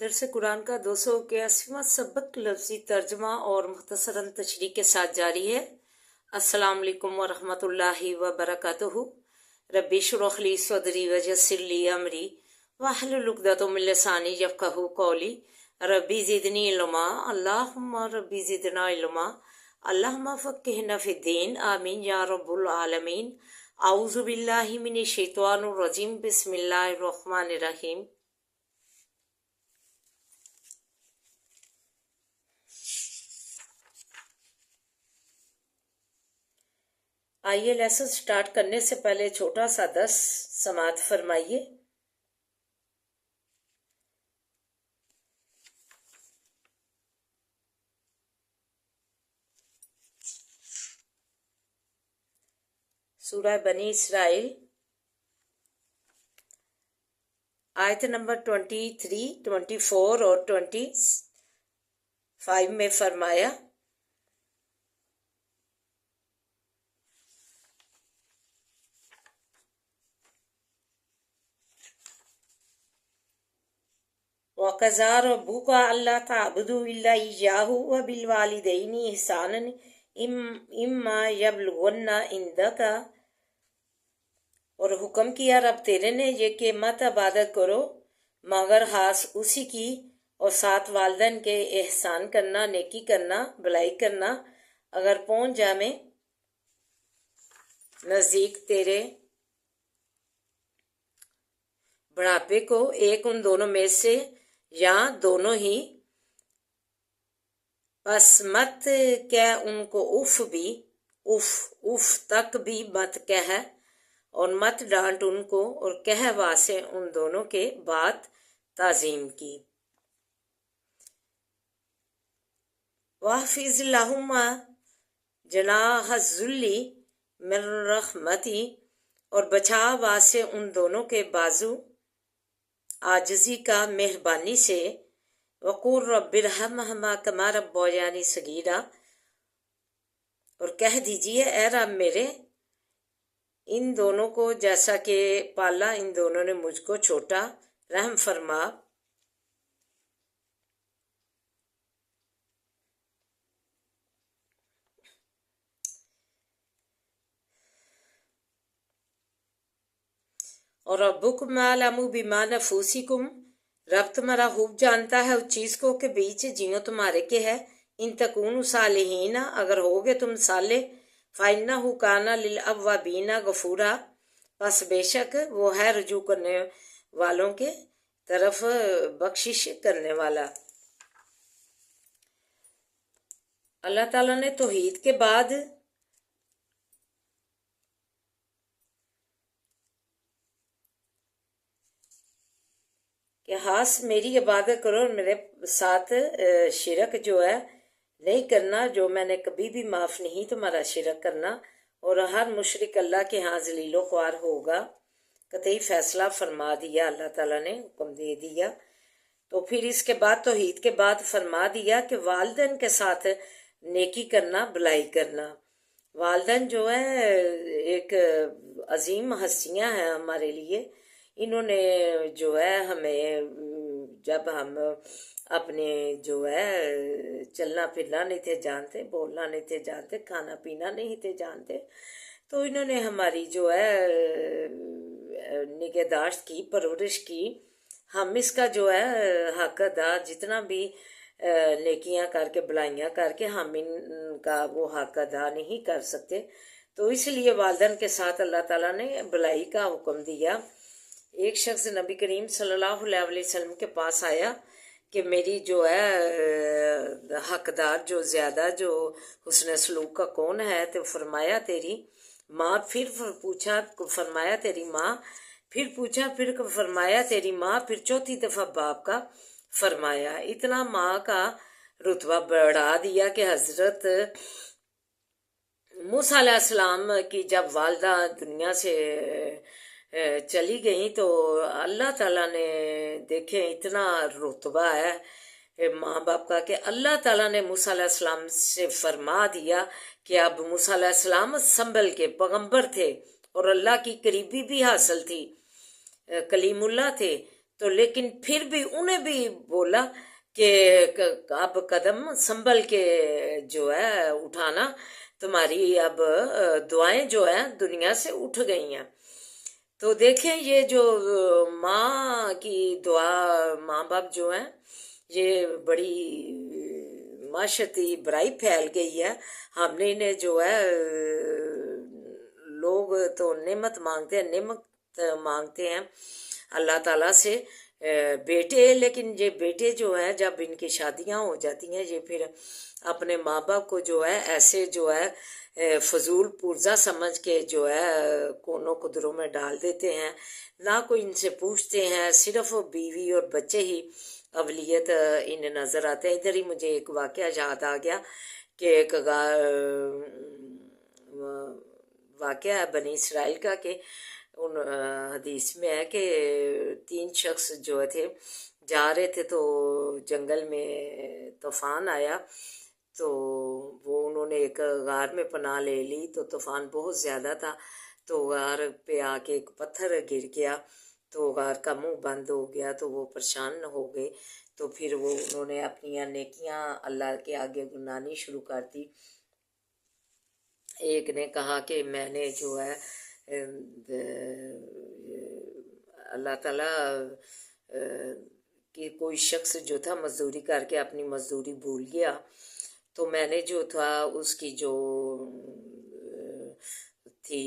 درس قرآن کا 281واں سبق لفظی ترجمہ اور مختصراً تشریح کے ساتھ جاری ہے۔ السلام علیکم ورحمۃ اللہ وبرکاتہ۔ ربی اشرح لی صدری ویسر لی امری واحلل عقدۃ من لسانی یفقہوا قولی۔ ربی زدنی علما، اللہم ربی زدنا علما، اللہم فقہنا فی الدین، آمین یا رب العالمین۔ اعوذ باللہ من الشیطان الرجیم، بسم اللہ الرحمن الرحیم۔ آئیے لیسن سٹارٹ کرنے سے پہلے چھوٹا سا درس سماعت فرمائیے۔ سورہ بنی اسرائیل آیت نمبر 23، 24 اور 25 میں فرمایا، وَقَضَىٰ رَبُّكَ أَلَّا تَعْبُدُوا إِلَّا إِيَّاهُ وَبِالْوَالِدَيْنِ إِحْسَانًا إِمَّا يَبْلُغَنَّ عِندَكَ، اور حکم کیا رب تیرے نے یہ کہ مت عبادت کرو مگر خاص اسی کی، اور ساتھ والدین کے احسان کرنا، نیکی کرنا، بھلائی کرنا، اگر پہنچ جائیں نزدیک تیرے بڑھاپے کو، ایک ان دونوں میں سے یا دونوں ہی، پس مت کہہ ان کو اف بھی، اف تک بھی مت کہہ، اور مت ڈانٹ ان کو، اور کہہ واسے ان دونوں کے بات تعظیم کی۔ وَاحْفِظْ لَهُمَا جَنَاحَ الذُّلِّ مِنَ الرَّحْمَةِ، اور بچا واسے ان دونوں کے بازو عاجزی کا مہربانی سے۔ وَقُلْ رَبِّ ارْحَمْهُمَا كَمَا رَبَّيَانِي صَغِيرًا، اور کہہ دیجئے اے رب میرے ان دونوں کو جیسا کہ پالا ان دونوں نے مجھ کو چھوٹا، رحم فرما۔ اور ربکم اعلم بما نفوسکم، رب تمہارا خوب جانتا ہے اس چیز کو کہ بیچ جیوں تمہارے کے ہے۔ ان تکونوا صالحین، اگر ہوگے تم صالح، فإنہ کان للأوابین غفورا، پس بے شک وہ ہے رجوع کرنے والوں کے طرف بخشش کرنے والا۔ اللہ تعالیٰ نے توحید کے بعد کہ خاص میری عبادت کرو اور میرے ساتھ شرک جو ہے نہیں کرنا، جو میں نے کبھی بھی معاف نہیں تمہارا شرک کرنا، اور ہر مشرک اللہ کے ہاں ذلیل و خوار ہوگا، قطعی فیصلہ فرما دیا اللہ تعالیٰ نے، حکم دے دیا۔ تو پھر اس کے بعد توحید کے بعد فرما دیا کہ والدین کے ساتھ نیکی کرنا، بھلائی کرنا۔ والدین جو ہے ایک عظیم ہستیاں ہیں ہمارے لیے، انہوں نے جو ہے ہمیں جب ہم اپنے جو ہے چلنا پھرنا نہیں تھے جانتے، بولنا نہیں تھے جانتے، کھانا پینا نہیں تھے جانتے، تو انہوں نے ہماری جو ہے نگہداشت کی، پرورش کی۔ ہم اس کا جو ہے حق ادا جتنا بھی نیکیاں کر کے بھلائیاں کر کے ہم ان کا وہ حق ادا نہیں کر سکتے، تو اس لیے والدین کے ساتھ اللہ تعالیٰ نے بھلائی کا حکم دیا۔ ایک شخص نبی کریم صلی اللہ علیہ وسلم کے پاس آیا کہ میری جو ہے حقدار جو زیادہ جو حسن سلوک کا کون ہے، تو فرمایا تیری ماں، پھر پوچھا فرمایا تیری ماں، پھر پوچھا پھر فرمایا تیری ماں، پھر چوتھی دفعہ باپ کا فرمایا۔ اتنا ماں کا رتبہ بڑھا دیا کہ حضرت موسیٰ علیہ السلام کی جب والدہ دنیا سے چلی گئیں تو اللہ تعالیٰ نے دیکھیں اتنا رتبہ ہے ماں باپ کا کہ اللہ تعالیٰ نے موسیٰ علیہ السلام سے فرما دیا کہ اب موسیٰ علیہ السلام سنبھل کے پیغمبر تھے اور اللہ کی قریبی بھی حاصل تھی، کلیم اللہ تھے، تو لیکن پھر بھی انہیں بھی بولا کہ اب قدم سنبھل کے جو ہے اٹھانا، تمہاری اب دعائیں جو ہیں دنیا سے اٹھ گئی ہیں۔ تو دیکھیں یہ جو ماں کی دعا، ماں باپ جو ہیں، یہ بڑی معاشرتی برائی پھیل گئی ہے۔ ہم نے انہیں جو ہے لوگ تو نعمت مانگتے ہیں، نعمت مانگتے ہیں اللہ تعالیٰ سے بیٹے، لیکن یہ بیٹے جو ہیں جب ان کی شادیاں ہو جاتی ہیں یہ پھر اپنے ماں باپ کو جو ہے ایسے جو ہے فضول پرزہ سمجھ کے جو ہے کونوں قدروں میں ڈال دیتے ہیں، نہ کوئی ان سے پوچھتے ہیں، صرف بیوی اور بچے ہی اولویت انہیں نظر آتے ہیں۔ ادھر ہی مجھے ایک واقعہ یاد آ گیا کہ ایک واقعہ ہے بنی اسرائیل کا، کہ ان حدیث میں ہے کہ 3 شخص جو تھے جا رہے تھے تو جنگل میں طوفان آیا، تو وہ انہوں نے ایک غار میں پناہ لے لی، تو طوفان بہت زیادہ تھا، تو غار پہ آ کے ایک پتھر گر گیا، تو غار کا منہ بند ہو گیا، تو وہ پریشان ہو گئے، تو پھر وہ انہوں نے اپنی نیکیاں اللہ کے آگے گنانی شروع کر دی۔ ایک نے کہا کہ میں نے جو ہے اللہ تعالیٰ کہ کوئی شخص جو تھا مزدوری کر کے اپنی مزدوری بھول گیا، تو میں نے جو تھا اس کی جو تھی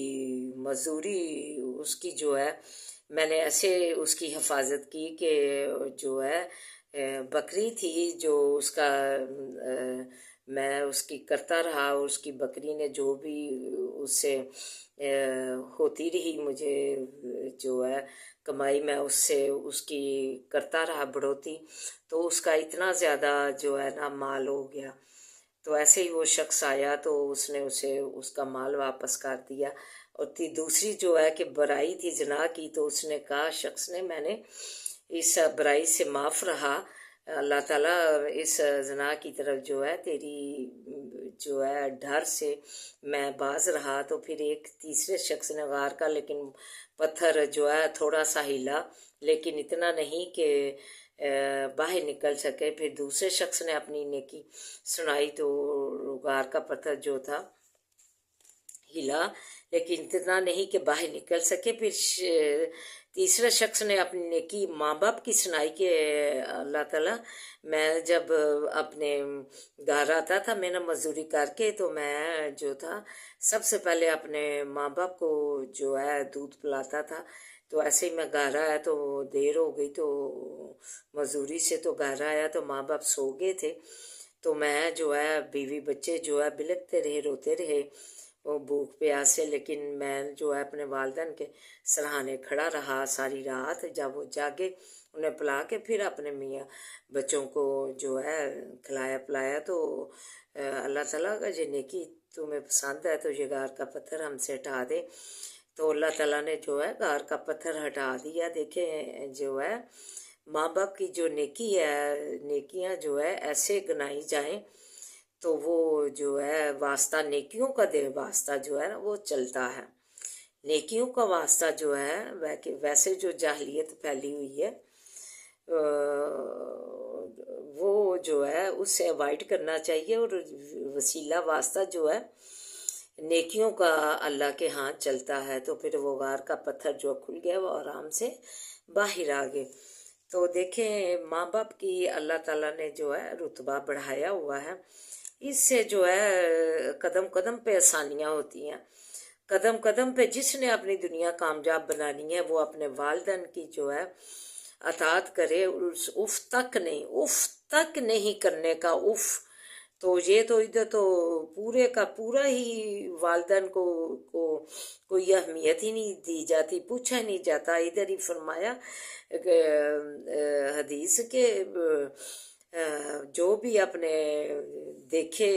مزدوری اس کی جو ہے میں نے ایسے اس کی حفاظت کی کہ جو ہے بکری تھی جو اس کا میں اس کی کرتا رہا، اور اس کی بکری نے جو بھی اس سے ہوتی رہی مجھے جو ہے کمائی، میں اس سے اس کی کرتا رہا بڑھوتی، تو اس کا اتنا زیادہ جو ہے نا مال ہو گیا۔ تو ایسے ہی وہ شخص آیا تو اس نے اسے اس کا مال واپس کر دیا، اور دوسری جو ہے کہ برائی تھی زنا کی، تو اس نے کہا شخص نے میں نے اس برائی سے معاف رہا، اللہ تعالیٰ اس زنا کی طرف جو ہے تیری جو ہے ڈر سے میں باز رہا۔ تو پھر ایک تیسرے شخص نے غار کا لیکن پتھر جو ہے تھوڑا سا ہلا، لیکن اتنا نہیں کہ باہر نکل سکے۔ پھر دوسرے شخص نے اپنی نیکی سنائی تو غار کا پتھر جو تھا ہلا، لیکن اتنا نہیں کہ باہر نکل سکے۔ پھر تیسرا شخص نے اپنی نیکی ماں باپ کی سنائی کہ اللہ تعالیٰ میں جب اپنے گھر آتا تھا میں نے مزدوری کر کے، تو میں جو تھا سب سے پہلے اپنے ماں باپ کو جو ہے دودھ پلاتا تھا، تو ایسے ہی میں گھر آیا تو دیر ہو گئی، تو مزدوری سے تو گھر آیا تو ماں باپ سو گئے تھے، تو میں جو ہے بیوی بچے جو ہے بلکتے رہے، روتے رہے وہ بھوک پیاس سے، لیکن میں جو ہے اپنے والدین کے سرہانے کھڑا رہا ساری رات۔ جب وہ جاگے انہیں پلا کے پھر اپنے میاں بچوں کو جو ہے کھلایا پلایا، تو اللہ تعالیٰ کا یہ نیکی تمہیں پسند ہے تو یہ غار کا پتھر ہم سے ہٹا دے، تو اللہ تعالیٰ نے جو ہے غار کا پتھر ہٹا دیا۔ دیکھیں جو ہے ماں باپ کی جو نیکی ہے، نیکیاں جو ہے ایسے گنائی جائیں تو وہ جو ہے واسطہ نیکیوں کا واسطہ جو ہے نا وہ چلتا ہے، نیکیوں کا واسطہ جو ہے ویسے جو جاہلیت پھیلی ہوئی ہے وہ جو ہے اس سے اوائڈ کرنا چاہیے، اور وسیلہ واسطہ جو ہے نیکیوں کا اللہ کے ہاں چلتا ہے، تو پھر وہ غار کا پتھر جو کھل گیا وہ آرام سے باہر آ گئے۔ تو دیکھیں ماں باپ کی اللہ تعالیٰ نے جو ہے رتبہ بڑھایا ہوا ہے، اس سے جو ہے قدم قدم پہ آسانیاں ہوتی ہیں، قدم قدم پہ جس نے اپنی دنیا کامیاب بنانی ہے وہ اپنے والدین کی جو ہے اطاعت کرے، اف تک نہیں کرنے کا اف، تو یہ تو ادھر تو پورے کا پورا ہی والدین کو کوئی اہمیت ہی نہیں دی جاتی، پوچھا ہی نہیں جاتا۔ ادھر ہی فرمایا حدیث کے جو بھی اپنے دیکھے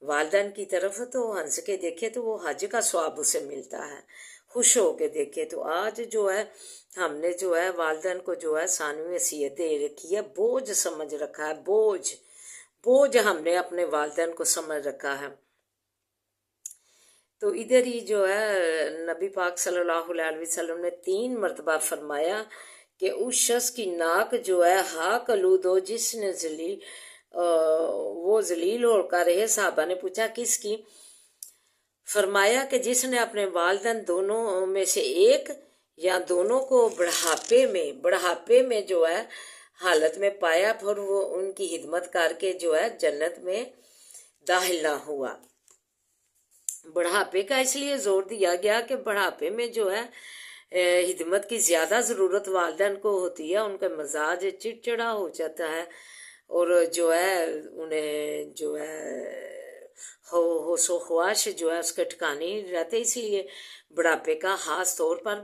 والدین کی طرف تو ہنس کے دیکھے تو وہ حج کا ثواب اسے ملتا ہے، خوش ہو کے دیکھے۔ تو آج جو ہے ہم نے جو ہے والدین کو جو ہے ثانوی حیثیت دے رکھی ہے، بوجھ سمجھ رکھا ہے، بوجھ ہم نے اپنے والدین کو سمجھ رکھا ہے۔ تو ادھر ہی جو ہے نبی پاک صلی اللہ علیہ وسلم نے 3 مرتبہ فرمایا کہ اس شخص کی ناک جو ہے ہاک آلود ہو جس نے وہ ذلیل ہو کر رہے. صحابہ نے پوچھا کس کی؟ فرمایا کہ جس نے اپنے والدین دونوں میں سے ایک یا دونوں کو بڑھاپے میں جو ہے حالت میں پایا پھر وہ ان کی خدمت کر کے جو ہے جنت میں داخل نہ ہوا. بڑھاپے کا اس لیے زور دیا گیا کہ بڑھاپے میں جو ہے خدمت کی زیادہ ضرورت والدین کو ہوتی ہے. ان کا مزاج چڑچڑا ہو جاتا ہے اور جو ہے انہیں جو ہے ہوش و خواش جو ہے اس کے ٹھکانے رہتے. اسی لیے بڑھاپے کا خاص طور پر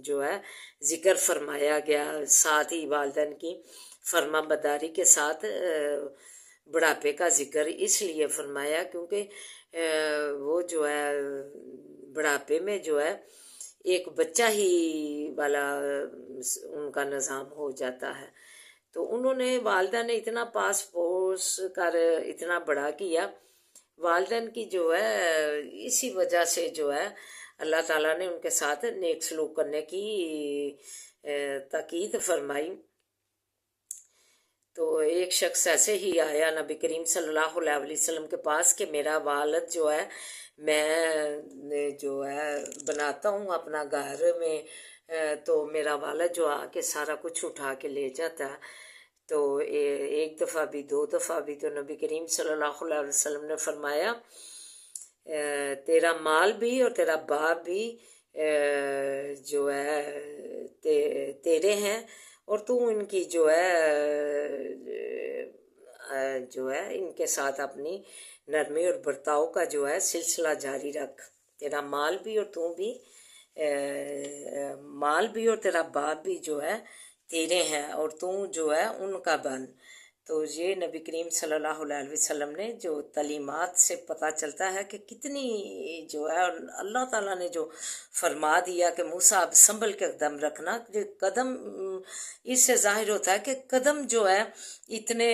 جو ہے ذکر فرمایا گیا. ساتھ ہی والدین کی فرما برداری کے ساتھ بڑھاپے کا ذکر اس لیے فرمایا کیونکہ وہ جو ہے بڑھاپے میں جو ہے ایک بچہ ہی والا ان کا نظام ہو جاتا ہے. تو انہوں نے والدہ نے اتنا پاس پوس کر اتنا بڑا کیا. والدین کی جو ہے اسی وجہ سے جو ہے اللہ تعالیٰ نے ان کے ساتھ نیک سلوک کرنے کی تاکید فرمائی. تو ایک شخص ایسے ہی آیا نبی کریم صلی اللہ علیہ وسلم کے پاس کہ میرا والد جو ہے میں جو ہے بناتا ہوں اپنا گھر میں تو میرا والد جو آ کے سارا کچھ اٹھا کے لے جاتا ہے. تو ایک دفعہ بھی 2 دفعہ بھی تو نبی کریم صلی اللہ علیہ وسلم نے فرمایا تیرا مال بھی اور تیرا باپ بھی جو ہے تیرے ہیں اور تو ان کی جو ہے ان کے ساتھ اپنی نرمی اور برتاؤ کا جو ہے سلسلہ جاری رکھ. تیرا مال بھی اور تو بھی مال بھی اور تیرا باپ بھی جو ہے تیرے ہیں اور تو جو ہے ان کا بن. تو یہ نبی کریم صلی اللہ علیہ وسلم نے جو تعلیمات سے پتہ چلتا ہے کہ کتنی جو ہے اللہ تعالیٰ نے جو فرما دیا کہ موسیٰ اب سنبھل کے قدم رکھنا. قدم اس سے ظاہر ہوتا ہے کہ قدم جو ہے اتنے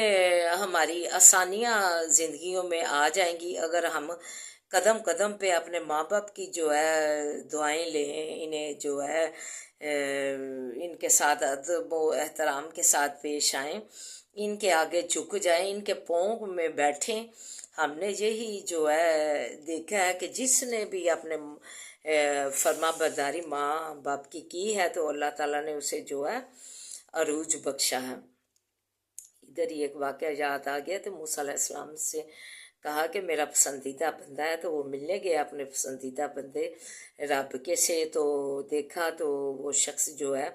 ہماری آسانیاں زندگیوں میں آ جائیں گی اگر ہم قدم قدم پہ اپنے ماں باپ کی جو ہے دعائیں لیں, انہیں جو ہے ان کے ساتھ ادب و احترام کے ساتھ پیش آئیں, ان کے آگے جھک جائیں, ان کے پاؤں میں بیٹھیں. ہم نے یہی جو ہے دیکھا ہے کہ جس نے بھی اپنے فرما برداری ماں باپ کی ہے تو اللہ تعالیٰ نے اسے جو ہے عروج بخشا ہے. ادھر ہی ایک واقعہ یاد آ گیا تو موسیٰ علیہ السلام سے کہا کہ میرا پسندیدہ بندہ ہے تو وہ ملنے گیا اپنے پسندیدہ بندے رب کے سے. تو دیکھا تو وہ شخص جو ہے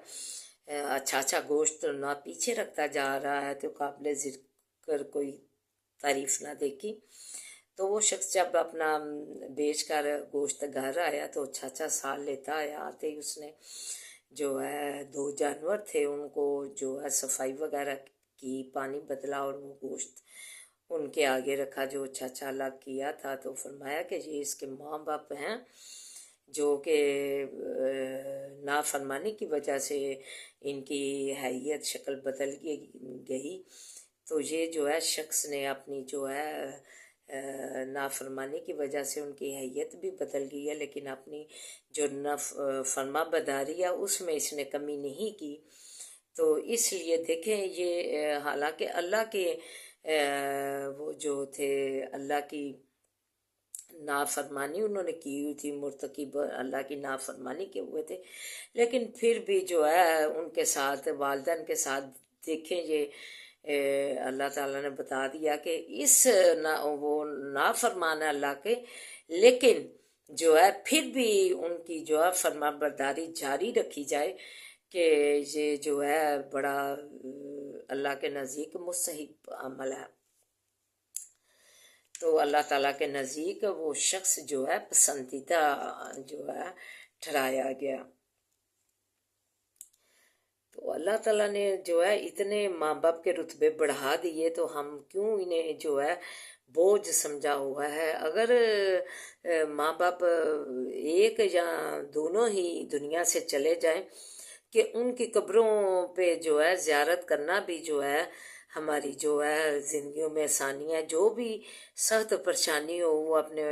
اچھا گوشت نہ پیچھے رکھتا جا رہا ہے تو قابل ذکر کوئی تعریف نہ دیکھی. تو وہ شخص جب اپنا بیچ کر گوشت گھر آیا تو اچھا سال لیتا آیا. آتے ہی اس نے جو ہے 2 جانور تھے ان کو جو ہے صفائی وغیرہ کی, پانی بدلا اور وہ گوشت ان کے آگے رکھا جو اچھا الگ کیا تھا. تو فرمایا کہ یہ اس کے ماں باپ ہیں جو کہ نافرمانی کی وجہ سے ان کی حیثیت شکل بدل گئی. تو یہ جو ہے شخص نے اپنی جو ہے نافرمانی کی وجہ سے ان کی حیثیت بھی بدل گئی ہے لیکن اپنی جو فرما برداری ہے اس میں اس نے کمی نہیں کی. تو اس لیے دیکھیں یہ حالانکہ اللہ کے وہ جو تھے اللہ کی نافرمانی انہوں نے کی ہوئی تھی, مرتکب اللہ کی نافرمانی کے ہوئے تھے, لیکن پھر بھی جو ہے ان کے ساتھ والدین کے ساتھ دیکھیں یہ اللہ تعالیٰ نے بتا دیا کہ اس وہ نافرمان ہے اللہ کے, لیکن جو ہے پھر بھی ان کی جو ہے فرما برداری جاری رکھی جائے کہ یہ جو ہے بڑا اللہ کے نزدیک مستحب عمل ہے. تو اللہ تعالیٰ کے نزدیک وہ شخص جو ہے پسندیدہ جو ہے ٹھہرایا گیا. تو اللہ تعالیٰ نے جو ہے اتنے ماں باپ کے رتبے بڑھا دیے تو ہم کیوں انہیں جو ہے بوجھ سمجھا ہوا ہے. اگر ماں باپ ایک یا دونوں ہی دنیا سے چلے جائیں کہ ان کی قبروں پہ جو ہے زیارت کرنا بھی جو ہے ہماری جو ہے زندگیوں میں آسانیاں، جو بھی سخت پریشانی ہو وہ اپنے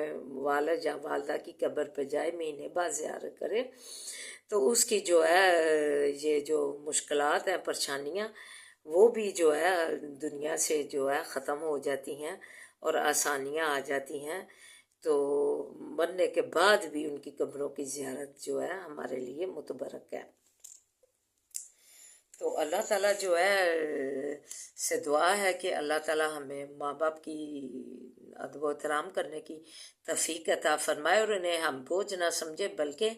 والد یا والدہ کی قبر پہ جائے، مہینے بعد زیارت کرے، تو اس کی جو ہے یہ جو مشکلات ہیں، پریشانیاں، وہ بھی جو ہے دنیا سے جو ہے ختم ہو جاتی ہیں اور آسانیاں آ جاتی ہیں۔ تو مرنے کے بعد بھی ان کی قبروں کی زیارت جو ہے ہمارے لیے متبرک ہے۔ تو اللہ تعالیٰ جو ہے سے دعا ہے کہ اللہ تعالیٰ ہمیں ماں باپ کی ادب و احترام کرنے کی توفیق عطا فرمائے، اور انہیں ہم بوجھ نہ سمجھے بلکہ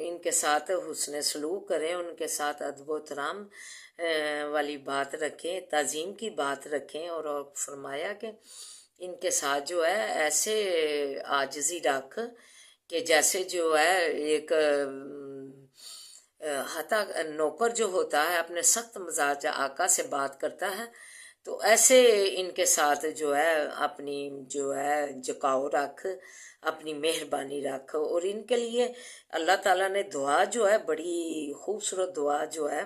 ان کے ساتھ حسن سلوک کریں، ان کے ساتھ ادب و احترام والی بات رکھیں، تعظیم کی بات رکھیں، اور فرمایا کہ ان کے ساتھ جو ہے ایسے عاجزی رکھ کہ جیسے جو ہے ایک حتیٰ نوکر جو ہوتا ہے اپنے سخت مزاج آقا سے بات کرتا ہے، تو ایسے ان کے ساتھ جو ہے اپنی جو ہے جھکاؤ رکھ، اپنی مہربانی رکھ۔ اور ان کے لیے اللہ تعالیٰ نے دعا جو ہے بڑی خوبصورت دعا جو ہے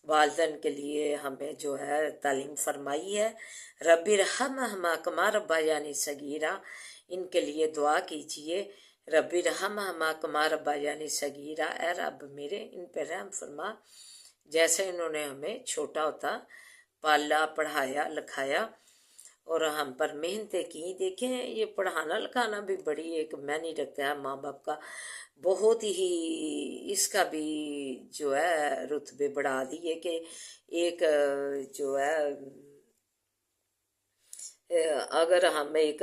والدین کے لیے ہمیں جو ہے تعلیم فرمائی ہے، رب ارحمہما کما ربیانی صغیرا۔ ان کے لیے دعا کیجئے، رب ارحمہما کما ربیانی صغیرا، اے رب میرے ان پہ رحم فرما جیسے انہوں نے ہمیں چھوٹا ہوتا پالا، پڑھایا، لکھایا اور ہم پر محنتیں کی۔ دیکھیں یہ پڑھانا لکھانا بھی بڑی ایک معنی رکھتا ہے ماں باپ کا، بہت ہی اس کا بھی جو ہے رتبے بڑھا دیے کہ ایک جو ہے اگر ہم ایک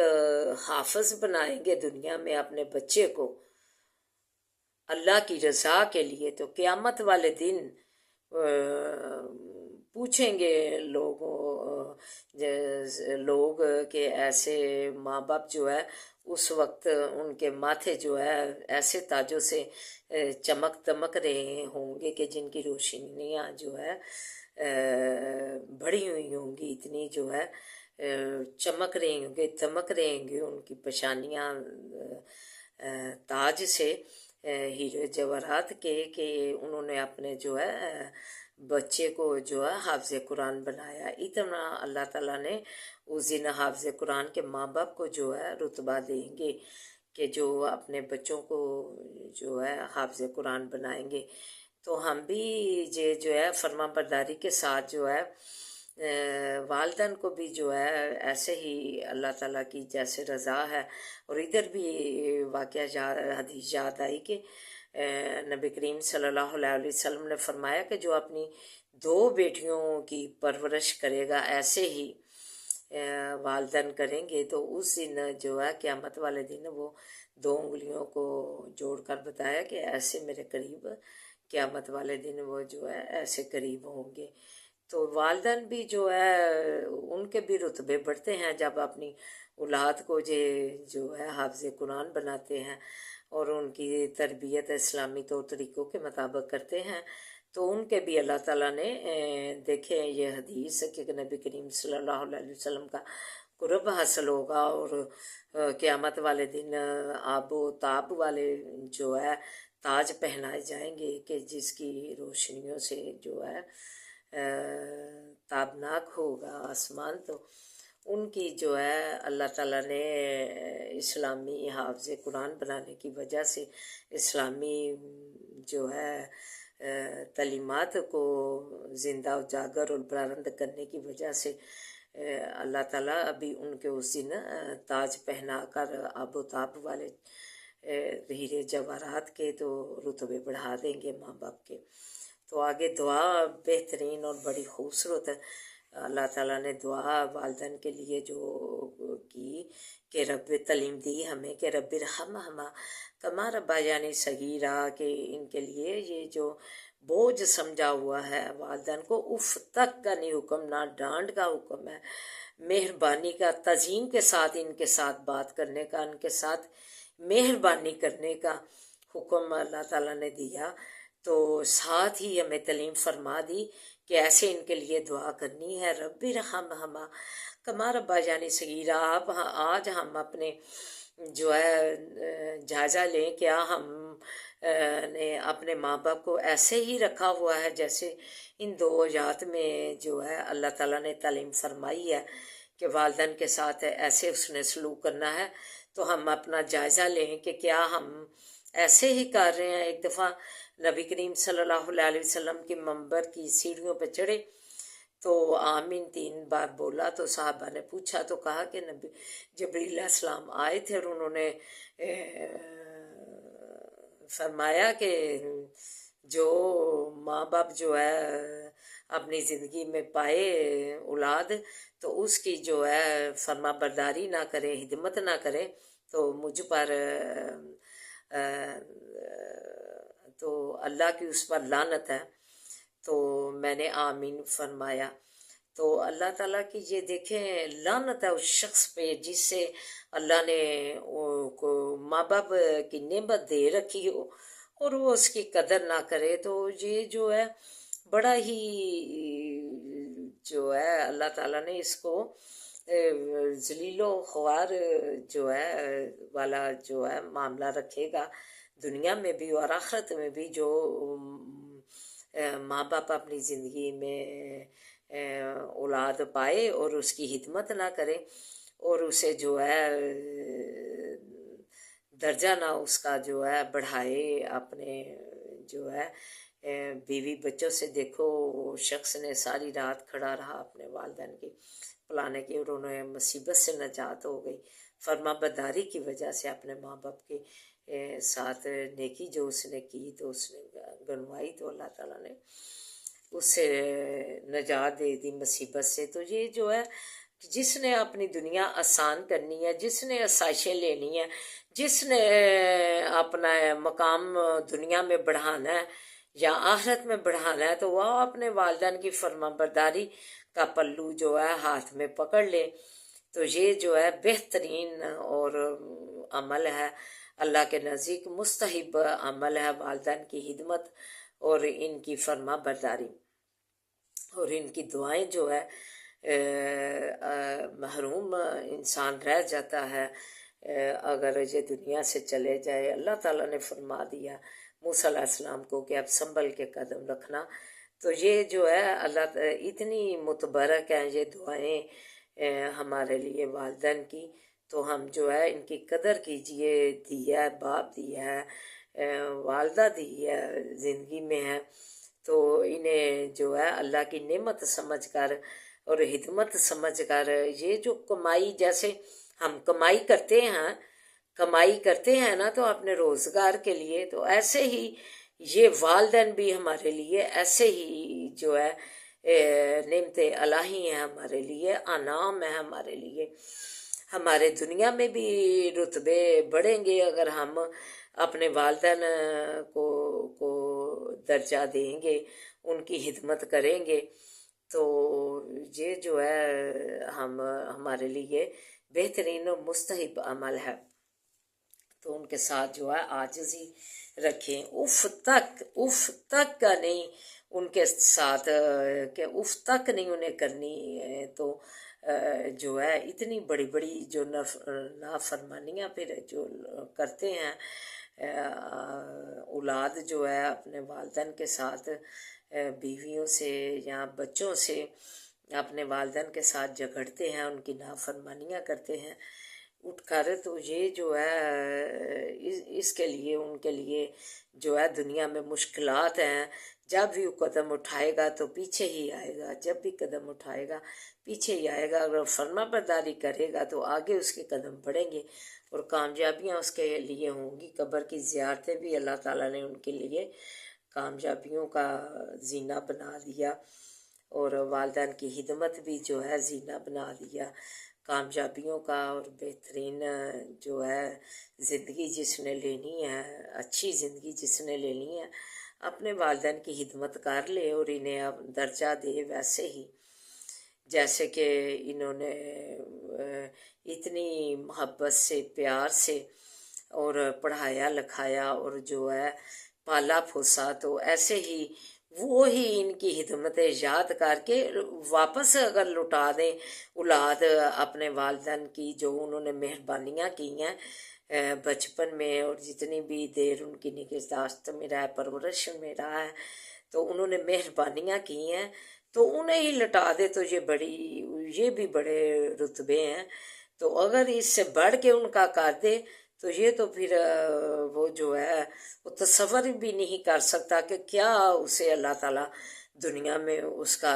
حافظ بنائیں گے دنیا میں اپنے بچے کو اللہ کی رضا کے لیے، تو قیامت والے دن پوچھیں گے لوگ کہ ایسے ماں باپ جو ہے اس وقت ان کے ماتھے جو ہے ایسے تاجوں سے چمک دمک رہے ہوں گے کہ جن کی روشنیاں جو ہے بڑھی ہوئی ہوں گی، اتنی جو ہے چمک رہے ہوں گے، دمک رہے ہوں گے ان کی پیشانیاں تاج سے، ہیرے جواہرات کے، کہ انہوں نے اپنے جو ہے بچے کو جو ہے حافظ قرآن بنایا۔ اتنا اللہ تعالیٰ نے اس دن حافظ قرآن کے ماں باپ کو جو ہے رتبہ دیں گے کہ جو اپنے بچوں کو جو ہے حافظ قرآن بنائیں گے۔ تو ہم بھی یہ جو ہے فرما برداری کے ساتھ جو ہے والدین کو بھی جو ہے ایسے ہی اللہ تعالیٰ کی جیسے رضا ہے، اور ادھر بھی واقعہ حدیث یاد آئی کہ نبی کریم صلی اللہ علیہ وسلم نے فرمایا کہ جو اپنی 2 بیٹیوں کی پرورش کرے گا ایسے ہی والدین کریں گے، تو اس دن جو ہے قیامت والے دن وہ 2 انگلیوں کو جوڑ کر بتایا کہ ایسے میرے قریب قیامت والے دن وہ جو ہے ایسے قریب ہوں گے۔ تو والدین بھی جو ہے ان کے بھی رتبے بڑھتے ہیں جب اپنی اولاد کو جو ہے حافظ قرآن بناتے ہیں اور ان کی تربیت اسلامی طور طریقوں کے مطابق کرتے ہیں، تو ان کے بھی اللہ تعالیٰ نے دیکھیں یہ حدیث کہ نبی کریم صلی اللہ علیہ وسلم کا قرب حاصل ہوگا، اور قیامت والے دن آب و تاب والے جو ہے تاج پہنائے جائیں گے کہ جس کی روشنیوں سے جو ہے تابناک ہوگا آسمان۔ تو ان کی جو ہے اللہ تعالیٰ نے اسلامی حافظ قرآن بنانے کی وجہ سے، اسلامی جو ہے تعلیمات کو زندہ اجاگر اور بلند کرنے کی وجہ سے اللہ تعالیٰ ابھی ان کے اس دن تاج پہنا کر آب و تاب والے ہیرے جواہرات کے تو رتبے بڑھا دیں گے ماں باپ کے۔ تو آگے دعا بہترین اور بڑی خوبصورت اللہ تعالیٰ نے دعا والدین کے لیے جو کی کہ رب تعلیم دی ہمیں کہ رب ارحمہما کما ربیانی صغیرا، کہ ان کے لیے یہ جو بوجھ سمجھا ہوا ہے والدین کو، اف تک کا نہیں حکم، نہ ڈانٹ کا حکم ہے، مہربانی کا، تعظیم کے ساتھ ان کے ساتھ بات کرنے کا، ان کے ساتھ مہربانی کرنے کا حکم اللہ تعالیٰ نے دیا۔ تو ساتھ ہی ہمیں تعلیم فرما دی کہ ایسے ان کے لیے دعا کرنی ہے، رب ارحمہما کما ربیانی صغیرا۔ آج ہم اپنے جو ہے جائزہ لیں، کیا ہم نے اپنے ماں باپ کو ایسے ہی رکھا ہوا ہے جیسے ان 2 آیات میں جو ہے اللہ تعالیٰ نے تعلیم فرمائی ہے کہ والدین کے ساتھ ایسے اس نے سلوک کرنا ہے، تو ہم اپنا جائزہ لیں کہ کیا ہم ایسے ہی کر رہے ہیں۔ ایک دفعہ نبی کریم صلی اللہ علیہ وسلم کی منبر کی سیڑھیوں پہ چڑھے تو آمین 3 بار بولا، تو صحابہ نے پوچھا تو کہا کہ نبی جبریل علیہ السلام آئے تھے اور انہوں نے فرمایا کہ جو ماں باپ جو ہے اپنی زندگی میں پائے اولاد تو اس کی جو ہے فرما برداری نہ کرے، خدمت نہ کرے تو مجھ پر تو اللہ کی اس پر لعنت ہے۔ تو میں نے آمین فرمایا۔ تو اللہ تعالیٰ کی یہ دیکھیں لعنت ہے اس شخص پہ جس سے اللہ نے کو ماں باپ کی نعمت دے رکھی ہو اور وہ اس کی قدر نہ کرے، تو یہ جو ہے بڑا ہی جو ہے اللہ تعالیٰ نے اس کو ذلیل و خوار جو ہے والا جو ہے معاملہ رکھے گا دنیا میں بھی اور آخرت میں بھی۔ جو ماں باپ اپنی زندگی میں اولاد پائے اور اس کی خدمت نہ کرے اور اسے جو ہے درجہ نہ اس کا جو ہے بڑھائے اپنے جو ہے بیوی بچوں سے، دیکھو شخص نے ساری رات کھڑا رہا اپنے والدین کی پلانے کی اور انہیں مصیبت سے نجات ہو گئی فرما برداری کی وجہ سے، اپنے ماں باپ کے ساتھ نیکی جو اس نے کی تو اس نے گنوائی تو اللہ تعالیٰ نے اس سے نجات دے دی مصیبت سے۔ تو یہ جو ہے جس نے اپنی دنیا آسان کرنی ہے، جس نے آسائشیں لینی ہے، جس نے اپنا مقام دنیا میں بڑھانا ہے یا آخرت میں بڑھانا ہے، تو وہ اپنے والدین کی فرما برداری کا پلو جو ہے ہاتھ میں پکڑ لے۔ تو یہ جو ہے بہترین اور عمل ہے، اللہ کے نزدیک مستحب عمل ہے والدین کی خدمت اور ان کی فرما برداری، اور ان کی دعائیں جو ہے محروم انسان رہ جاتا ہے اگر یہ دنیا سے چلے جائے۔ اللہ تعالیٰ نے فرما دیا موسیٰ علیہ السلام کو کہ اب سنبھل کے قدم رکھنا، تو یہ جو ہے اللہ اتنی متبرک ہیں یہ دعائیں ہمارے لیے والدین کی، تو ہم جو ہے ان کی قدر کیجئے۔ دیا ہے باپ، دیا ہے والدہ، دی ہے زندگی میں ہے، تو انہیں جو ہے اللہ کی نعمت سمجھ کر اور خدمت سمجھ کر، یہ جو کمائی جیسے ہم کمائی کرتے ہیں نا تو اپنے روزگار کے لیے، تو ایسے ہی یہ والدین بھی ہمارے لیے ایسے ہی جو ہے نعمت الہی ہیں ہمارے لیے، انعام ہے ہمارے لیے۔ ہمارے دنیا میں بھی رتبے بڑھیں گے اگر ہم اپنے والدین کو درجہ دیں گے، ان کی خدمت کریں گے، تو یہ جو ہے ہمارے لیے بہترین اور مستحب عمل ہے۔ تو ان کے ساتھ جو ہے عاجزی رکھیں، اف تک کا نہیں ان کے ساتھ کہ اف تک نہیں انہیں کرنی، تو جو ہے اتنی بڑی بڑی جو نافرمانیاں پھر جو کرتے ہیں اولاد جو ہے اپنے والدین کے ساتھ، بیویوں سے یا بچوں سے اپنے والدین کے ساتھ جھگڑتے ہیں، ان کی نافرمانیاں کرتے ہیں اٹھ کر، تو یہ جو ہے اس کے لیے ان کے لیے جو ہے دنیا میں مشکلات ہیں۔ جب بھی وہ قدم اٹھائے گا تو پیچھے ہی آئے گا، جب بھی قدم اٹھائے گا پیچھے ہی آئے گا۔ اگر فرما برداری کرے گا تو آگے اس کے قدم بڑھیں گے اور کامیابیاں اس کے لیے ہوں گی۔ قبر کی زیارتیں بھی اللہ تعالیٰ نے ان کے لیے کامیابیوں کا زینہ بنا دیا، اور والدین کی خدمت بھی جو ہے زینہ بنا دیا کامیابیوں کا۔ اور بہترین جو ہے زندگی جس نے لینی ہے، اچھی زندگی جس نے لینی ہے، اپنے والدین کی خدمت کر لے اور انہیں اب درجہ دے ویسے ہی جیسے کہ انہوں نے اتنی محبت سے پیار سے اور پڑھایا لکھایا اور جو ہے پالا پھوسا، تو ایسے ہی وہی ان کی خدمت یاد کر کے واپس اگر لوٹا دیں اولاد اپنے والدین کی جو انہوں نے مہربانیاں کی ہیں بچپن میں اور جتنی بھی دیر ان کی نگہداشت میں رہا ہے، پرورش میں رہا ہے، تو انہوں نے مہربانیاں کی ہیں، تو انہیں ہی لٹا دے تو یہ بھی بڑے رتبے ہیں، تو اگر اس سے بڑھ کے ان کا کر دے تو یہ تو پھر وہ جو ہے وہ تصور بھی نہیں کر سکتا کہ کیا اسے اللہ تعالیٰ دنیا میں اس کا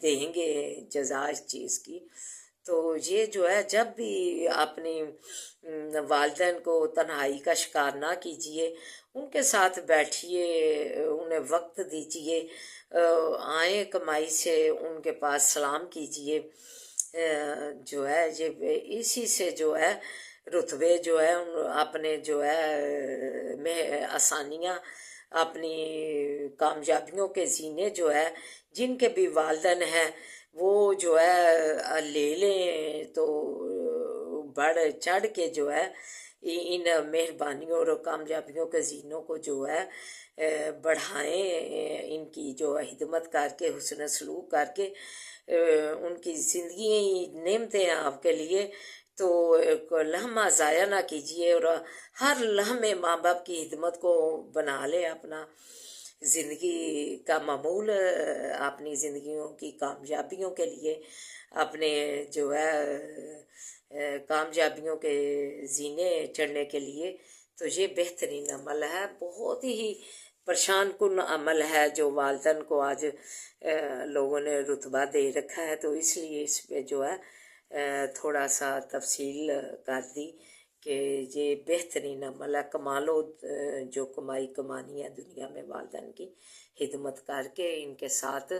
دیں گے جزا اس چیز کی۔ تو یہ جو ہے جب بھی اپنی والدین کو تنہائی کا شکار نہ کیجیے، ان کے ساتھ بیٹھیے، انہیں وقت دیجیے، آئیں کمائی سے ان کے پاس سلام کیجیے، جو ہے یہ اسی سے جو ہے رتبے جو ہے اپنے جو ہے میں آسانیاں، اپنی کامیابیوں کے زینے جو ہے جن کے بھی والدین ہیں وہ جو ہے لے لیں، تو بڑھ چڑھ کے جو ہے ان مہربانیوں اور کامیابیوں کے زینوں کو جو ہے بڑھائیں، ان کی جو خدمت کر کے، حسن سلوک کر کے، ان کی زندگی نعمتیں ہیں آپ کے لیے، تو ایک لمحہ ضائع نہ کیجیے، اور ہر لمحے ماں باپ کی خدمت کو بنا لے اپنا زندگی کا معمول، اپنی زندگیوں کی کامیابیوں کے لیے، اپنے جو ہے کامیابیوں کے زینے چڑھنے کے لیے۔ تو یہ بہترین عمل ہے، بہت ہی پریشان کن عمل ہے جو والدین کو آج لوگوں نے رتبہ دے رکھا ہے، تو اس لیے اس پہ جو ہے تھوڑا سا تفصیل کر دی کہ یہ بہترین عمل ہے۔ کما لو جو کمانی ہے دنیا میں، والدین کی خدمت کر کے، ان کے ساتھ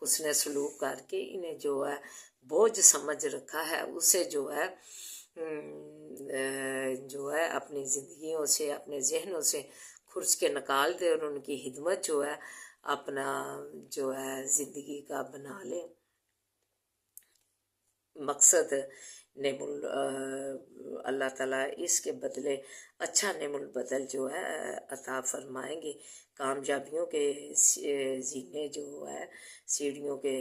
حسن سلوک کر کے، انہیں جو ہے بوجھ سمجھ رکھا ہے اسے جو ہے اپنی زندگیوں سے، اپنے ذہنوں سے کھرچ کے نکال دے، اور ان کی خدمت جو ہے اپنا جو ہے زندگی کا بنا لے مقصد۔ نعم اللہ تعالیٰ اس کے بدلے اچھا نعم البدل جو ہے عطا فرمائیں گے، کامیابیوں کے زینے جو ہے سیڑھیوں کے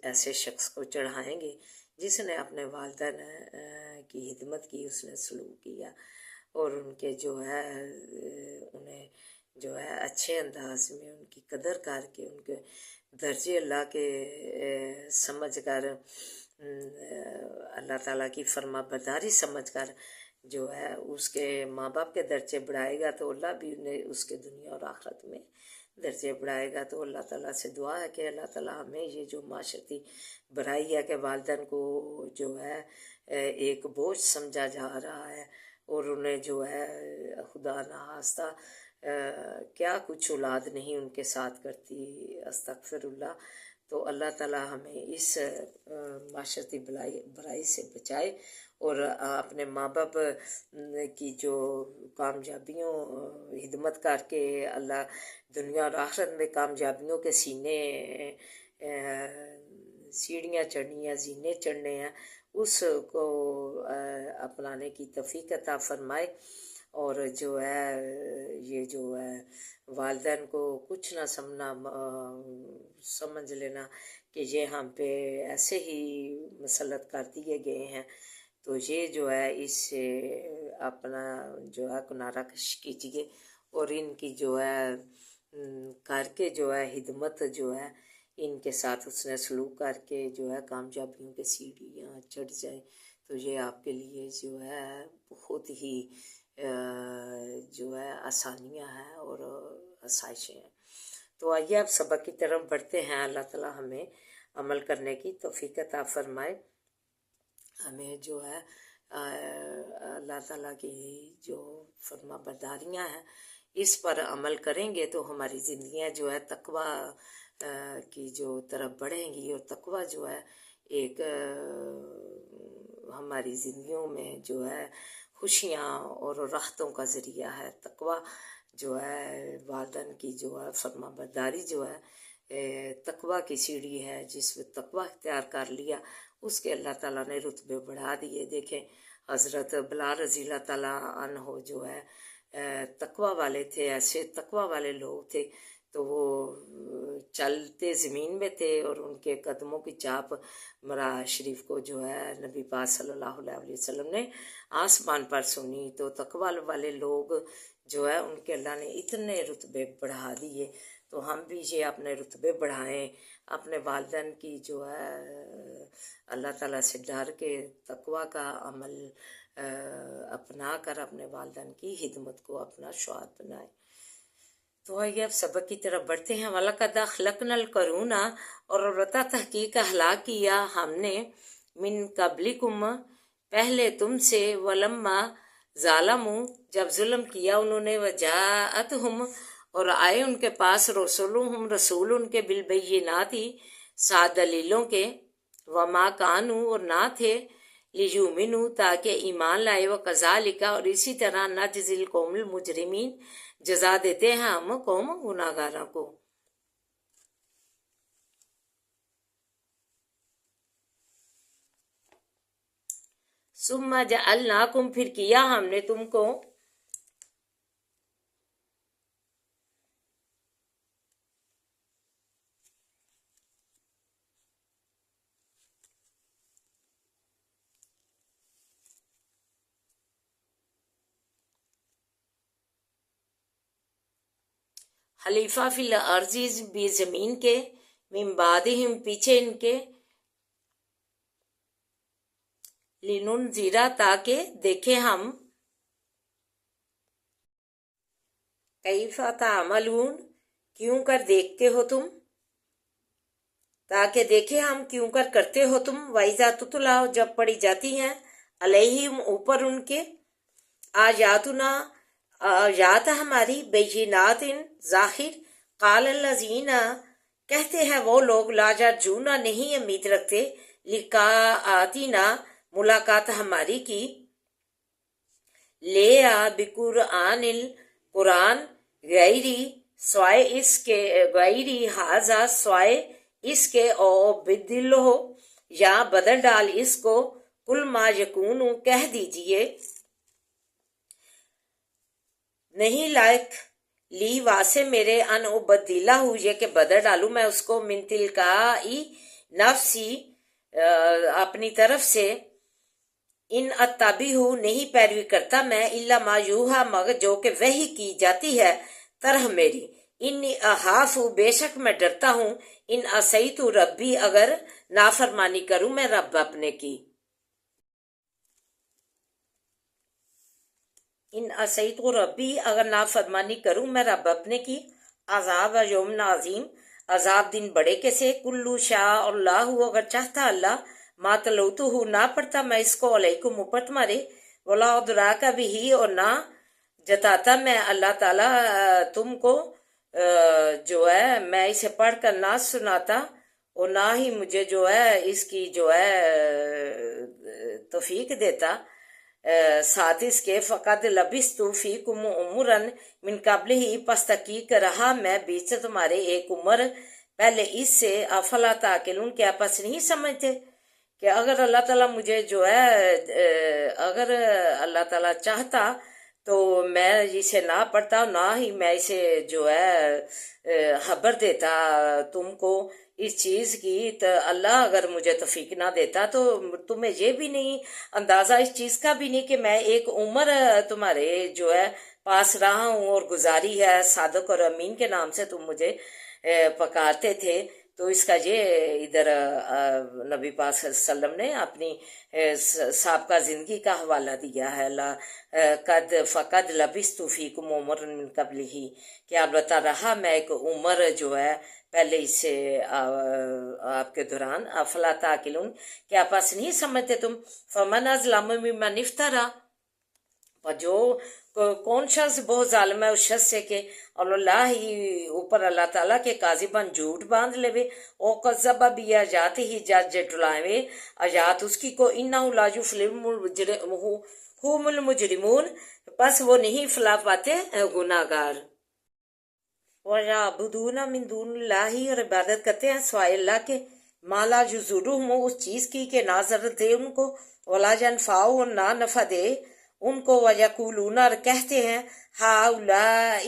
ایسے شخص کو چڑھائیں گے جس نے اپنے والدین کی خدمت کی، اس نے سلوک کیا، اور ان کے جو ہے انہیں جو ہے اچھے انداز میں ان کی قدر کر کے، ان کے درجے اللہ کے سمجھ کر، اللہ تعالیٰ کی فرما برداری سمجھ کر جو ہے اس کے ماں باپ کے درجے بڑھائے گا، تو اللہ بھی انہیں اس کے دنیا اور آخرت میں درجے بڑھائے گا۔ تو اللہ تعالیٰ سے دعا ہے کہ اللہ تعالیٰ ہمیں یہ جو معاشرتی برائی ہے کہ والدین کو جو ہے ایک بوجھ سمجھا جا رہا ہے، اور انہیں جو ہے خدا نخواستہ کیا کچھ اولاد نہیں ان کے ساتھ کرتی، استغفر اللہ، تو اللہ تعالیٰ ہمیں اس معاشرتی برائی سے بچائے، اور اپنے ماں باپ کی جو کامیابیوں خدمت کر کے اللہ دنیا اور آخرت میں کامیابیوں کے سیڑھیاں چڑھنی ہیں، زینے چڑھنے ہیں، اس کو اپنانے کی توفیق عطا فرمائے، اور جو ہے یہ جو ہے والدین کو کچھ نہ سمجھ لینا کہ یہ ہم پہ ایسے ہی مسلط کر دیے گئے ہیں، تو یہ جو ہے اس سے اپنا جو ہے کنارہ کش کیجیے، اور ان کی جو ہے کر کے جو ہے خدمت جو ہے ان کے ساتھ اس نے سلوک کر کے جو ہے کامیابیوں کے سیڑھیاں چڑھ جائیں، تو یہ آپ کے لیے جو ہے بہت ہی جو ہے آسانیاں ہیں اور آسائشیں ہیں۔ تو آئیے اب سبق کی طرف بڑھتے ہیں۔ اللہ تعالیٰ ہمیں عمل کرنے کی توفیق عطا فرمائے، ہمیں جو ہے اللہ تعالیٰ کی جو فرما برداریاں ہیں اس پر عمل کریں گے تو ہماری زندگیاں جو ہے تقویٰ کی جو طرف بڑھیں گی، اور تقویٰ جو ہے ایک ہماری زندگیوں میں جو ہے خوشیاں اور راحتوں کا ذریعہ ہے۔ تقویٰ جو ہے والدین کی جو ہے فرما برداری جو ہے تقویٰ کی سیڑھی ہے، جس میں تقویٰ اختیار کر لیا اس کے اللہ تعالیٰ نے رتبے بڑھا دیے۔ دیکھیں حضرت بلال رضی اللہ تعالیٰ عنہ جو ہے تقویٰ والے تھے، ایسے تقویٰ والے لوگ تھے تو وہ چلتے زمین میں تھے اور ان کے قدموں کی چاپ مرا شریف کو جو ہے نبی پاک صلی اللہ علیہ وسلم نے آسمان پر سنی. تو تقوی والے لوگ جو ہے ان کے اللہ نے اتنے رتبے بڑھا دیے. تو ہم بھی یہ اپنے رتبے بڑھائیں، اپنے والدین کی جو ہے اللہ تعالیٰ سے ڈر کے تقوی کا عمل اپنا کر اپنے والدین کی خدمت کو اپنا شعار بنائیں. تو آئیے اب سبق کی طرف بڑھتے ہیں. وَلَقَدْ خَلَقْنَا الْقُرُونَ، اور البتہ تحقیق ہلاک کیا ہم نے، من قبلکم پہلے تم سے، وَلَمَّا ظَلَمُوا جب ظلم کیا انہوں نے، وَجَاءَتْهُمْ اور آئے ان کے پاس، رسولهم رسول ان کے، بالبینات سات دلیلوں کے، وَمَا كَانُوا اور نہ تھے، لِيُؤْمِنُوا تاکہ ایمان لائے، وَكَذَلِكَ اور اسی طرح نَجْزِي الْقَوْمَ الْمُجْرِمِينَ جزا دیتے ہیں ہم قوم گناہگاروں کو. ثم جعلناکم پھر کیا ہم نے تم کو، خلیفہ فی الارض بھی زمین کے، من بعدہم پیچھے ان کے، لننذرا تاکہ دیکھیں ہم، کیف تعملون کیوں کر دیکھتے ہو تم، تاکہ دیکھیں ہم کیوں کر کرتے ہو تم. وَإِذَا تُتْلَىٰ جب پڑھی جاتی ہیں، علیہم اوپر ان کے، آیاتنا آیات ہماری، بینات ظاہر، قال الذین کہتے ہیں وہ لوگ، لا یرجون نہیں امید رکھتے، لقاءاتنا ملاقات ہماری کی، لے آ بقرآن القرآن غیری سوائے اس کے، غیری حاضہ سوائے اس کے، او بدل ہو یا بدل ڈال اس کو، کل ما یکون کہہ دیجئے، نہیں لائق لی واسے میرے، ان ابدلہ ہو یہ کہ بدل ڈالوں میں اس کو، من تلقائی نفسی اپنی طرف سے، ان اتبعہ نہیں پیروی کرتا میں، الا ما یوحی مگر جو کہ وحی کی جاتی ہے طرح میری، انی اخاف بے شک میں ڈرتا ہوں، ان عصیت ربی اگر نافرمانی کروں میں رب اپنے کی، ان عصیت ربی اگر نافرمانی کروں میں رب اپنے کی، عذاب یوم عظیم عذاب دن بڑے کے سے، کلو شاء اللہ اگر چاہتا اللہ، ما تلوتہ نہ پڑھتا میں اس کو، علیکم اوپر تمہارے، ولا ادراک بھی اور نہ جتاتا میں اللہ تعالیٰ تم کو جو ہے میں اسے پڑھ کر نہ سناتا، اور نہ ہی مجھے جو ہے اس کی جو ہے توفیق دیتا، ساتھ اس کے، فقط لبثت فیکم عمرا من قبل ہی پس تحقیق رہا میں بیچ سے تمہارے ایک عمر پہلے اس سے، افلا تعقلون کیا پس نہیں سمجھتے کہ اگر اللہ تعالیٰ مجھے جو ہے اگر اللہ تعالیٰ چاہتا تو میں اسے نہ پڑھتا، نہ ہی میں اسے جو ہے خبر دیتا تم کو اس چیز کی، تو اللہ اگر مجھے توفیق نہ دیتا تو تمہیں یہ بھی نہیں اندازہ اس چیز کا بھی نہیں کہ میں ایک عمر تمہارے جو ہے پاس رہا ہوں اور گزاری ہے، صادق اور امین کے نام سے تم مجھے پکارتے تھے. تو اس کا یہ ادھر نبی پاک صلی اللہ علیہ وسلم نے اپنی سابقہ زندگی کا حوالہ دیا ہے، قد فقد لبثت فیکم عمرا من قبلہ، کہ البتہ رہا میں ایک عمر جو ہے پہلے اس سے آپ کے دوران، افلا تعقلون کیا پس نہیں سمجھتے تم. فمن اظلم ممن افتری، جو کون شخص بہت ظالم ہے اس شخص سے کہ اللہ ہی اوپر اللہ تعالیٰ کے کاذباً جھوٹ باندھ لے، او کذب بآیات ہی جج ڈلائے آیات اس کی کو، انہ لا یفلح المجرمون پس وہ نہیں فلاح پاتے گناہ گار. وَيَعْبُدُونَ مِن دُونِ اللَّهِ اور عبادت کرتے ہیں سوائے اللہ کے، ما لا یضرہم اس چیز کی کہ نہ ضرر دے ان کو، ولا ینفعہم اور نہ نفع دے ان کو، وَيَقُولُونَ اور کہتے ہیں، ہؤلاء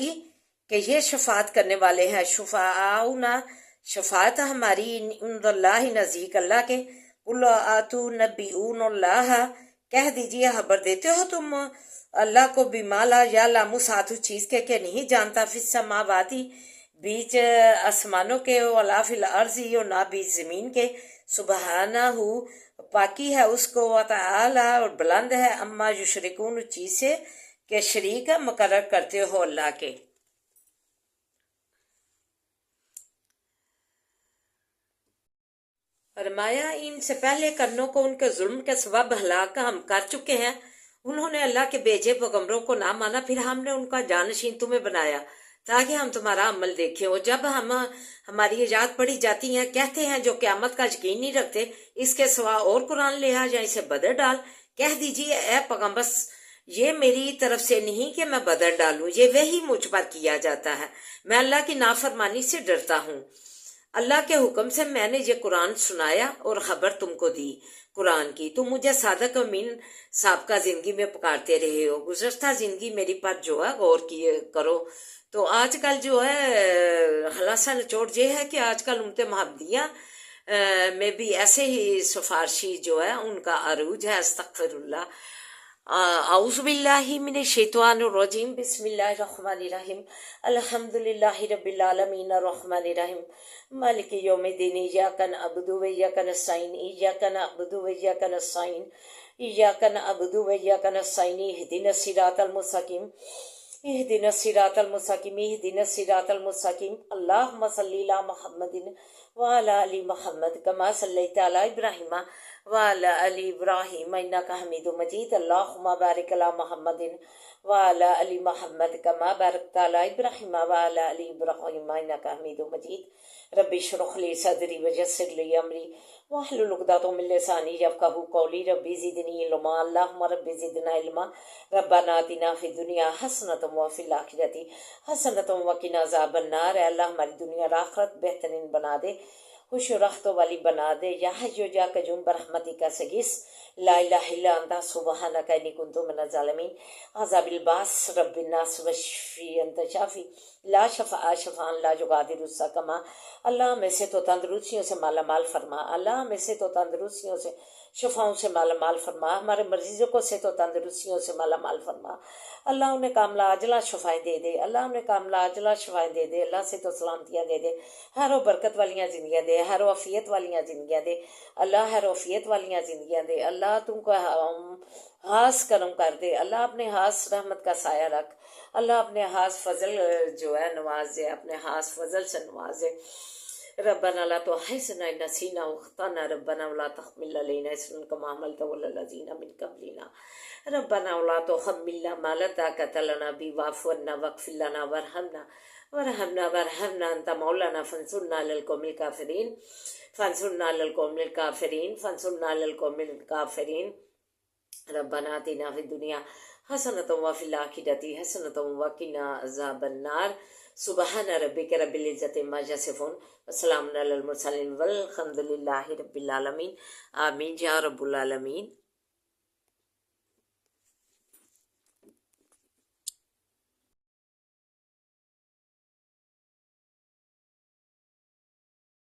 کہ یہ شفاعت کرنے والے ہیں، شفاعنا شفاعت ہماری عند اللہ نزدیک اللہ کے، قل اتنبئون اللہ کہہ دیجئے خبر دیتے ہو تم اللہ کو بما لا یعلم ساتھ اس چیز کے کہ نہیں جانتا فی السماواتی بیچ آسمانوں کے، ولا فی الارض اور نہ بیچ زمین کے، سبحانہ پاکی ہے اس کو، وتعالی اور بلند ہے، اما یشرکون اس چیز سے کہ شریک مقرر کرتے ہو اللہ کے۔ فرمایا ان سے پہلے کرنوں کو ان کے ظلم کے سبب ہلاک ہم کر چکے ہیں، انہوں نے اللہ کے بھیجے پیغمبروں کو نہ مانا، پھر ہم نے ان کا جانشین تمہیں بنایا تاکہ ہم تمہارا عمل دیکھیں، اور جب ہماری ایجاد پڑھی جاتی ہیں کہتے ہیں جو قیامت کا یقین نہیں رکھتے اس کے سوا اور قرآن لے آ یا اسے بدل ڈال، کہہ دیجیے اے پیغمبر یہ میری طرف سے نہیں کہ میں بدل ڈالوں، یہ وہی مجھ پر کیا جاتا ہے، میں اللہ کی نافرمانی سے ڈرتا ہوں، اللہ کے حکم سے میں نے یہ قرآن سنایا اور خبر تم کو دی قرآن کی، تم مجھے صادق امین سابقہ زندگی میں پکارتے رہے ہو، گزشتہ زندگی میری پر جو ہے غور کرو۔ تو آج کل جو ہے خلاصہ نچوڑ یہ ہے کہ آج کل امت محمدیہ میں بھی ایسے ہی سفارشی جو ہے ان کا عروج ہے، استغفر اللہ، اعوذ باللہ من الشیطان الرجیم، بسم اللہ الرحمن الرحیم، الحمدللہ رب العالمین الرحمن الرحیم مالک یوم الدین، ایاک نعبد و ایاک نستعین، ایاک نعبد و ایاک نستعین، ایاک نعبد و ایاک نستعین، اہدنا الصراط المستقیم، اہدنا الصراط المستقیم، اہدنا الصراط المستقیم، اللہم صلی علی محمد وعلی آل محمد کما صلیت علی ابراہیم وعلی آل ابراہیم انک حمید مجید، اللہم بارک علی محمد وعلی آل محمد کما بارکت علی ابراہیم وعلی آل ابراہیم انک حمید مجید، رب اشرح لی صدری ویسر لی امری واحلل عقدۃ من لسانی یفقہوا قولی، رب زدنی علما، اللہم رب زدنا علما، ربنا آتنا فی الدنیا حسنۃ وفی الآخرۃ حسنۃ وقنا عذاب النار، اے اللہ ہماری دنیا اور آخرت بہترین بنا دے، خوش و رختوں والی بنا دے، یا حی یا قیوم برحمتک استغیث، لا الہ الا انت سبحانک انی کنت من الظالمین، عذاب الباس رب الناس واشفی انت شافی لا شفاء شفاء لا یغادر سقما، اللہ ہمیں سے تو تندرستیوں سے مالا مال فرما، اللہ ہمیں سے تو تندرستیوں سے شفاؤں سے مالا مال فرما، ہمارے مریضوں کو سے تو تندرستیوں سے مالا مال فرما، اللہ انہیں کاملہ عاجلہ شفائیں دے دے، اللہ انہیں کاملہ عاجلہ شفائیں دے دے، اللہ سے تو سلامتیاں دے دے، ہر و برکت والیاں زندگیاں دے، ہر و عافیت والیاں زندگیاں دے، اللہ ہر و عافیت والیاں زندگیاں دے، اللہ تم کو خاص کرم کر دے، اللہ اپنے خاص رحمت کا سایہ رکھ، اللہ اپنے خاص فضل جو ہے نواز دے، اپنے خاص فضل سے نواز دے، ربنا لا تؤاخذنا ان نسینا واخطانا، ربنا ولا تحمل علينا اصرا كما حملته على الذين من قبلنا، ربنا ولا تحملنا ما لا طاقة لنا به واعف عنا واغفر لنا وارحمنا انت مولانا فانصرنا على القوم الكافرين، فانصرنا على القوم الكافرين، فانصرنا على القوم الكافرين، ربنا آتنا في الدنيا حسنة وفي الآخرة حسنة وقنا عذاب النار، سبحان ربک رب العزت عما یصفون وسلام علی المرسلین والحمد للہ رب العالمین، آمین یا رب العالمین۔